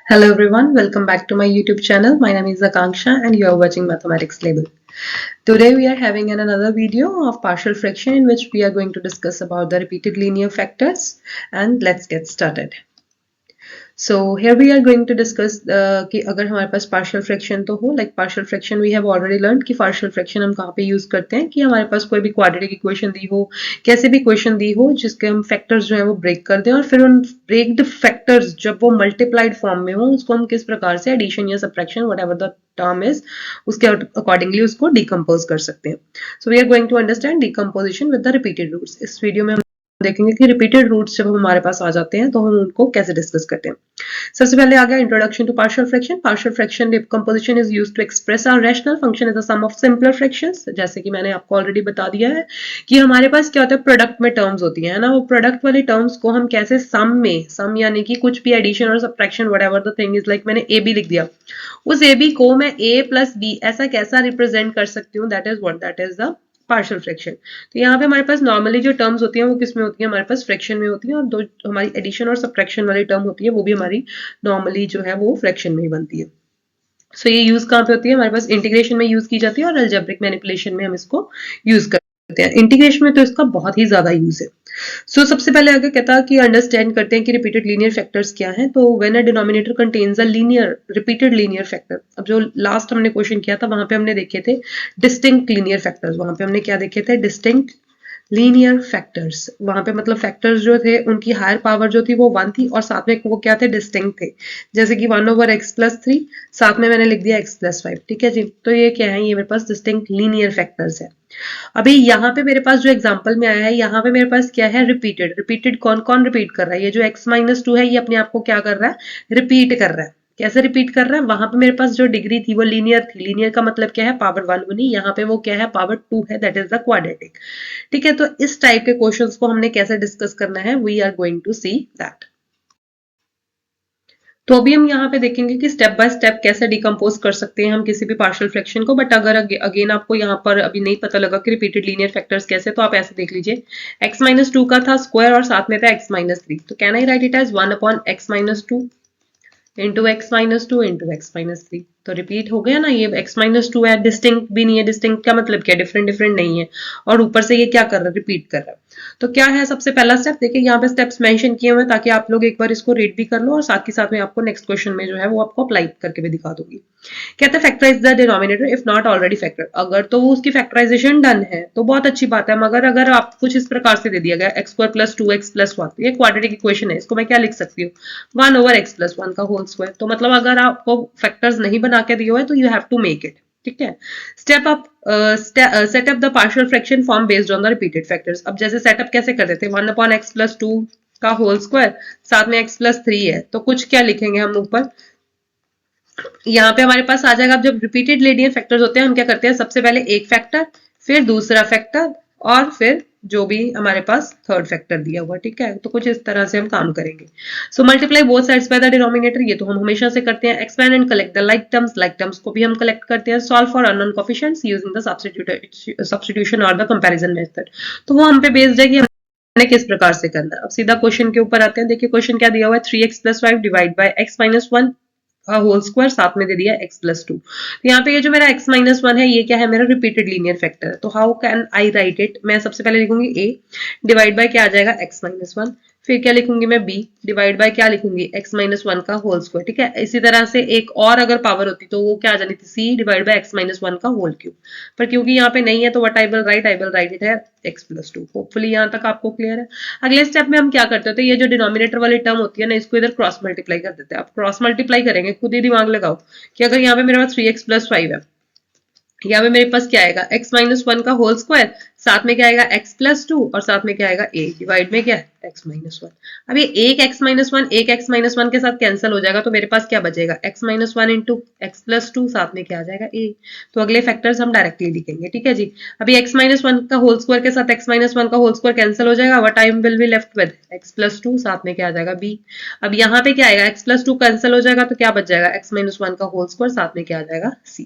Hello everyone, welcome back to my YouTube channel. My name is Akanksha and you are watching Mathematics Label. Today we are having another video of partial fraction in which we are going to discuss about the repeated linear factors, and let's get started. So here we are going to discuss कि अगर हमारे पास partial fraction तो हो, like partial fraction we have already learned कि partial fraction हम कहाँ पे use करते हैं कि हमारे पास कोई भी quadratic equation दी हो, कैसे भी equation दी हो जिसके हम factors जो है वो break कर दें और फिर उन breaked factors जब वो multiplied form में हो उसको हम किस प्रकार से addition या subtraction whatever the term is उसके accordingly उसको decompose कर सकते हैं. So we are going to understand decomposition with the repeated roots. इस वीडियो में हम देखेंगे कि रिपीटेड रूट्स जब हमारे पास आ जाते हैं तो हम उनको कैसे डिस्कस करते हैं. सबसे पहले आ गया introduction to partial fraction. Partial fraction decomposition is used to express a rational function as the sum of simpler fractions. जैसे कि मैंने आपको ऑलरेडी बता दिया है कि हमारे पास क्या होता है, प्रोडक्ट में टर्म्स होती है ना, वो प्रोडक्ट वाली टर्म्स को हम कैसे सम में, सम यानी कि कुछ भी एडिशन और subtraction whatever the thing is, like मैंने ए बी लिख दिया, उस ए बी को मैं ए प्लस बी ऐसा कैसा रिप्रेजेंट कर सकती हूँ, that is what, that is the partial fraction. तो यहाँ पे हमारे पास नॉर्मली जो टर्म्स होती हैं वो किस में होती है, हमारे पास फ्रैक्शन में होती है, और दो हमारी एडिशन और सब्ट्रैक्शन वाली टर्म होती है वो भी हमारी नॉर्मली जो है वो फ्रैक्शन में ही बनती है. सो ये यूज कहाँ पे होती है, हमारे पास इंटीग्रेशन में यूज की जाती है और अलजेब्रिक मैनिपुलेशन में हम इसको यूज करते हैं. इंटीग्रेशन में तो इसका बहुत ही ज्यादा यूज है. सो सबसे पहले आगे कहता है कि अंडरस्टैंड करते हैं कि रिपीटेड लीनियर फैक्टर्स क्या हैं. तो when a denominator contains a linear repeated linear factor, अब जो लास्ट हमने क्वेश्चन किया था वहां पे हमने देखे थे डिस्टिंक्ट लीनियर फैक्टर्स. वहां पे हमने क्या देखे थे, डिस्टिंक्ट लीनियर फैक्टर्स. वहां पे मतलब फैक्टर्स जो थे उनकी हायर पावर जो थी वो 1 थी और साथ में वो क्या थे, डिस्टिंक्ट थे. जैसे कि 1/x+3, साथ में मैंने लिख दिया x+5. ठीक है जी. तो ये क्या है, ये मेरे पास डिस्टिंक्ट लीनियर फैक्टर्स है. अभी यहाँ पे मेरे पास जो एग्जांपल में आया है, यहाँ पे मेरे पास क्या है, रिपीटेड. रिपीटेड कौन कौन रिपीट कर रहा है, ये जो x-2 है ये अपने आप को क्या कर रहा है, रिपीट कर रहा है. कैसे रिपीट कर रहा है, वहां पे मेरे पास जो डिग्री थी वो लीनियर थी. लीनियर का मतलब क्या है, पावर 1 बनी. यहाँ पे वो क्या है, पावर 2 है, दैट इज द क्वाड्रेटिक. ठीक है. तो इस टाइप के क्वेश्चंस को हमने कैसे डिस्कस करना है, we are going to see that. तो अभी हम यहाँ पे देखेंगे कि स्टेप बाय स्टेप कैसे डिकम्पोज कर सकते हैं हम किसी भी पार्शियल फ्रैक्शन को. बट अगर अगेन आपको यहाँ पर अभी नहीं पता लगा कि रिपीटेड लीनियर फैक्टर्स कैसे, तो आप ऐसे देख लीजिए, x-2 का था स्क्वायर और साथ में था x-3. तो can I write it as 1/x-2 into x-2 into x-3. तो रिपीट हो गया ना, ये x-2 है, डिस्टिंक्ट भी नहीं है. डिस्टिंक्ट का मतलब क्या, डिफरेंट डिफरेंट नहीं है. और ऊपर से ये क्या कर रहा है, रिपीट कर रहा है. तो क्या है सबसे पहला स्टेप, देखिए यहाँ पे स्टेप्स मेंशन किए हुए हैं ताकि आप लोग एक बार इसको रीड भी कर लो और साथ ही साथ में आपको नेक्स्ट क्वेश्चन में जो है वो आपको अप्लाई करके भी दिखा दूंगी. कहते हैं factorize the denominator if not already factor. अगर तो उसकी फैक्टराइजेशन डन है तो बहुत अच्छी बात है, मगर अगर आप कुछ इस प्रकार से दे दिया गया x² + 2x + 1, ये क्वाड्रेटिक इक्वेशन है, इसको मैं क्या लिख सकती हूँ, 1/x+1 का होल स्क्वायर. तो मतलब अगर आपको फैक्टर्स नहीं बना के दिए हुए तो you have to make it. ठीक है. Step up, set up the partial fraction form based on the repeated factors. अब जैसे सेटअप कैसे कर देते हैं, 1/x+2 का होल स्क्वायर, साथ में x+3 है, तो कुछ क्या लिखेंगे हम ऊपर, यहाँ पे हमारे पास आ जाएगा. अब जब रिपीटेड लीनियर फैक्टर्स होते हैं हम क्या करते हैं, सबसे पहले एक फैक्टर, फिर दूसरा फैक्टर, और फिर जो भी हमारे पास थर्ड फैक्टर दिया हुआ. ठीक है. तो कुछ इस तरह से हम काम करेंगे. So multiply both sides by the denominator, ये तो हम हमेशा से करते हैं. Expand and collect the like terms, like terms को भी हम कलेक्ट करते हैं. Solve for unknown coefficients using the substitution और द कंपैरिजन मेथड. तो वो हम पे बेस्ड है कि हमने किस प्रकार से करना है. अब सीधा क्वेश्चन के ऊपर आते हैं. देखिए क्वेश्चन क्या दिया हुआ है, 3x+5 divide by x-1 whole square, साथ में दे दिया x+2. तो यहाँ पे ये जो मेरा x-1 है ये क्या है, मेरा रिपीटेड लीनियर फैक्टर है. तो how can I write it, मैं सबसे पहले लिखूंगी a डिवाइड बाय क्या आ जाएगा x-1, फिर क्या लिखूंगी मैं b डिवाइड बाय क्या लिखूंगी, x-1 का होल स्क्वायर. ठीक है. इसी तरह से एक और अगर पावर होती तो वो क्या आ जानी थी, c डिवाइड बाय x-1 का होल क्यूब. पर क्योंकि यहाँ पे नहीं है तो what I will write it है x+2. होपफुली यहाँ तक आपको क्लियर है. अगले स्टेप में हम क्या करते होते हैं, ये जो डिनोमिनेटर वाली टर्म होती है ना, इसको इधर क्रॉस मल्टीप्लाई कर देते हैं. अब क्रॉस मल्टीप्लाई करेंगे, खुद ही दिमाग लगाओ कि अगर यहाँ पे मेरे पास 3x+5 है, यहाँ पे मेरे पास क्या आएगा, x-1 का होल स्क्वायर, साथ में क्या आएगा x+2 और साथ में क्या आएगा a डिवाइड में क्या है x-1. अब ये एक x-1 के साथ कैंसिल हो जाएगा तो मेरे पास क्या बचेगा, x-1 इंटू x+2, साथ में क्या आ जाएगा a. तो अगले फैक्टर्स हम डायरेक्टली लिखेंगे. ठीक है जी. अभी x-1 का होल स्क्वायर के साथ x-1 का होल स्क्वायर कैंसिल हो जाएगा. What time will be left with x+2, साथ में क्या आ जाएगा b. अब यहाँ पे क्या आएगा, x+2 कैंसिल हो जाएगा तो क्या बच जाएगा, x-1 का होल स्क्वायर, साथ में क्या आ जाएगा c.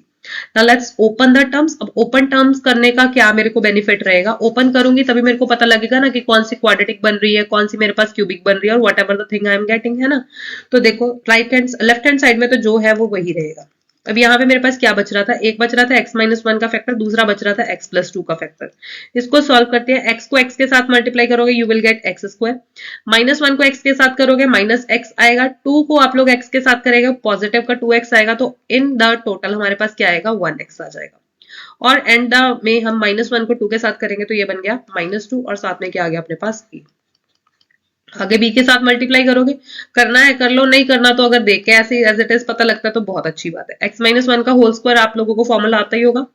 ना लेट्स ओपन द टर्म्स। अब ओपन टर्म्स करने का क्या मेरे को बेनिफिट रहेगा, ओपन करूंगी तभी मेरे को पता लगेगा ना कि कौन सी क्वाड्रेटिक बन रही है, कौन सी मेरे पास क्यूबिक बन रही है, और what ever the thing I am getting, है ना। तो देखो right hand left hand side में तो जो है वो वही रहेगा। अब यहाँ पे मेरे पास क्या बच रहा था, एक बच रहा था x माइनस वन का फैक्टर, दूसरा बच रहा था x प्लस टू का फैक्टर। इसको सॉल्व करते हैं, x को x के साथ मल्टीप्लाई करोगे you will get x square, minus one को x के साथ करोगे माइनस x आएगा, टू को आप लोग x के साथ करेंगे पॉजिटिव का 2x आएगा, तो इन द टोटल हमारे पास क्या आएगा 1x आ जाएगा। और एंड में हम माइनस वन को टू के साथ करेंगे तो ये बन गया माइनस टू, और साथ में क्या आ गया अपने पास ए। आगे बी के साथ मल्टीप्लाई करोगे, करना है कर लो, नहीं करना तो अगर देख के ऐसे एज इट इज पता लगता है तो बहुत अच्छी बात है। एक्स माइनस वन का होल स्क्वायर आप लोगों को फॉर्मूला आता ही होगा,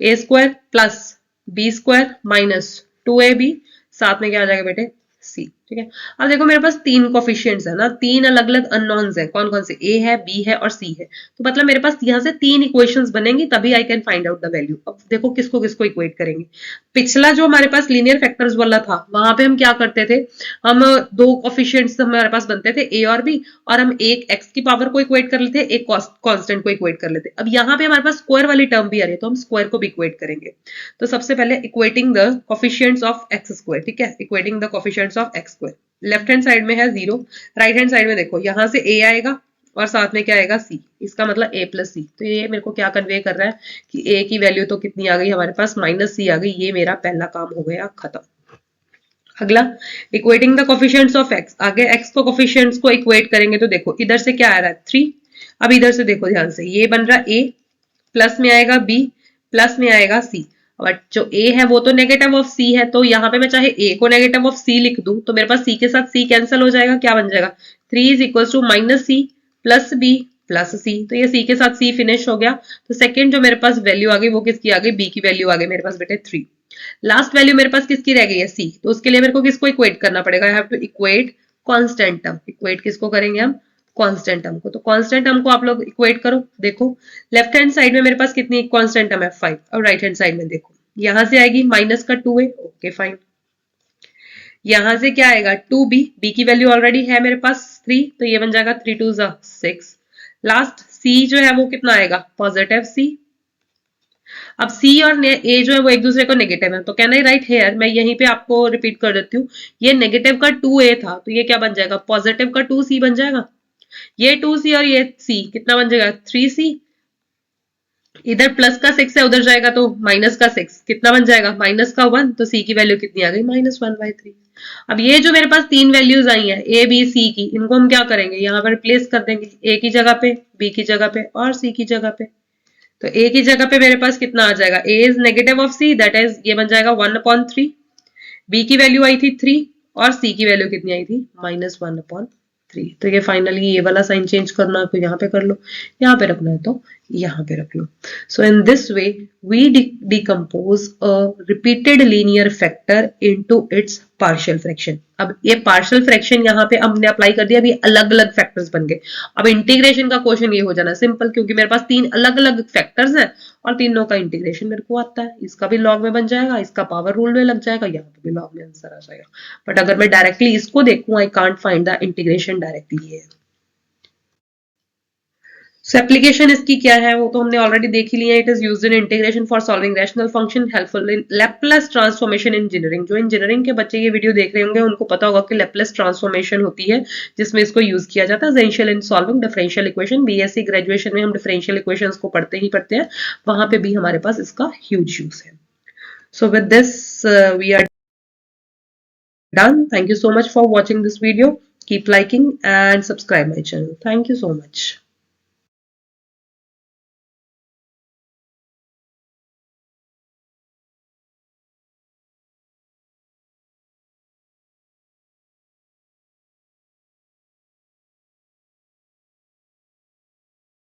A square plus B square minus two A B, साथ में क्या आ जाएगा बेटे सी। ठीक है, अब देखो मेरे पास तीन कोफिशिएंट्स है ना, तीन अलग अलग अननोन्स है, कौन कौन से, ए है बी है और सी है, तो मतलब मेरे पास यहाँ से तीन इक्वेशंस बनेंगी तभी I can find out the value. अब देखो किसको किसको इक्वेट करेंगे। पिछला जो हमारे पास लीनियर फैक्टर्स वाला था वहां पे हम क्या करते थे, हम दो कोफिशिएंट्स हमारे पास बनते थे ए और बी, और हम एक एक्स की पावर को इक्वेट कर लेते, एक कांस्टेंट को इक्वेट कर लेते। अब यहाँ पे हमारे पास स्क्वायर वाली टर्म भी आ रही है तो हम स्क्वायर को भी इक्वेट करेंगे। तो सबसे पहले equating the coefficients of x square, ठीक है, equating the coefficients of x square. Left hand side में है 0, राइट हैंड साइड में देखो यहाँ से a आएगा और साथ में क्या आएगा c, इसका मतलब a प्लस सी। तो ये मेरे को क्या कन्वे कर रहा है कि a की वैल्यू तो कितनी आ गई हमारे पास माइनस सी आ गई, ये मेरा पहला काम हो गया खत्म। अगला equating the coefficients of x, आगे x को कोफिशिएंट्स को इक्वेट करेंगे तो देखो इधर से क्या आ रहा है 3, अब इधर से देखो ध्यान से, ये बन रहा a, प्लस में आएगा b, प्लस में आएगा c, बट जो a है वो तो नेगेटिव ऑफ c है, तो यहाँ पे मैं चाहे a को नेगेटिव ऑफ c लिख दूं तो मेरे पास c के साथ c कैंसिल हो जाएगा, क्या बन जाएगा 3 is equal to minus c plus b plus c, तो ये c के साथ c फिनिश हो गया। तो सेकंड जो मेरे पास वैल्यू आ गई वो किसकी आ गई, b की वैल्यू आ गई मेरे पास बेटे 3। लास्ट वैल्यू मेरे पास किसकी रह गई है c, तो उसके लिए मेरे को किसको इक्वेट करना पड़ेगा, I have to equate constant term. Equate किसको करेंगे हम, कांस्टेंट टर्म को। तो कांस्टेंट टर्म को आप लोग इक्वेट करो, देखो लेफ्ट हैंड साइड में मेरे पास कितनी कांस्टेंट टर्म है 5, और राइट हैंड साइड में देखो यहां से आएगी माइनस का 2a, ओके फाइन, यहां से क्या आएगा 2b, b की वैल्यू ऑलरेडी है मेरे पास 3, तो ये बन जाएगा 3 2 6, लास्ट c जो है वो कितना आएगा पॉजिटिव c। अब c और a जो है वो एक दूसरे को नेगेटिव है, तो कैन आई राइट हेयर, मैं यहीं पे आपको रिपीट कर देती हूँ, ये नेगेटिव का 2a था तो ये क्या बन जाएगा पॉजिटिव का 2c बन जाएगा, ये 2c और ये c कितना बन जाएगा 3c, इधर प्लस का 6 है उधर जाएगा तो माइनस का 6 कितना बन जाएगा माइनस का 1, तो c की वैल्यू कितनी आ गई -1/3। अब ये जो मेरे पास तीन वैल्यूज आई हैं a b c की, इनको हम क्या करेंगे यहाँ पर रिप्लेस कर देंगे, a की जगह पे b की जगह पे और c की जगह पे। तो a की जगह पे मेरे पास कितना आ जाएगा, a is negative of c, that is ये बन जाएगा 1/3, b की वैल्यू आई थी 3 और c की वैल्यू कितनी आई थी -1/3। तो ये फाइनली ये वाला साइन चेंज करना है तो यहाँ पे कर लो, यहाँ पे रखना है तो यहाँ पे रख लो। So in this way we decompose a repeated linear factor into its partial fraction. अब ये पार्शियल फ्रैक्शन यहाँ पे हमने अप्लाई कर दिया, अभी अलग अलग फैक्टर्स बन गए। अब इंटीग्रेशन का क्वेश्चन ये हो जाना सिंपल, क्योंकि मेरे पास तीन अलग अलग फैक्टर्स हैं और तीनों का इंटीग्रेशन मेरे को आता है, इसका भी लॉग में बन जाएगा, इसका पावर रूल में लग जाएगा, यहाँ पे भी लॉग में आंसर आ जाएगा। बट अगर मैं डायरेक्टली इसको देखूं I can't find the integration directly है। सो एप्लीकेशन इसकी क्या है वो तो हमने ऑलरेडी देख ही लिया, it is used in integration for solving rational function, helpful in Laplace transformation engineering. जो इंजीनियरिंग के बच्चे ये वीडियो देख रहे होंगे उनको पता होगा कि लैपलेस ट्रांसफॉर्मेशन होती है जिसमें इसको यूज किया जाता है essential in solving differential equation. BSc graduation में हम डिफरेंशियल इक्वेशंस को पढ़ते ही पढ़ते हैं, वहां पे भी हमारे पास इसका ह्यूज यूज है। So with this we are done. Thank you so much for watching this video. Keep liking and subscribe my channel. Thank you so much.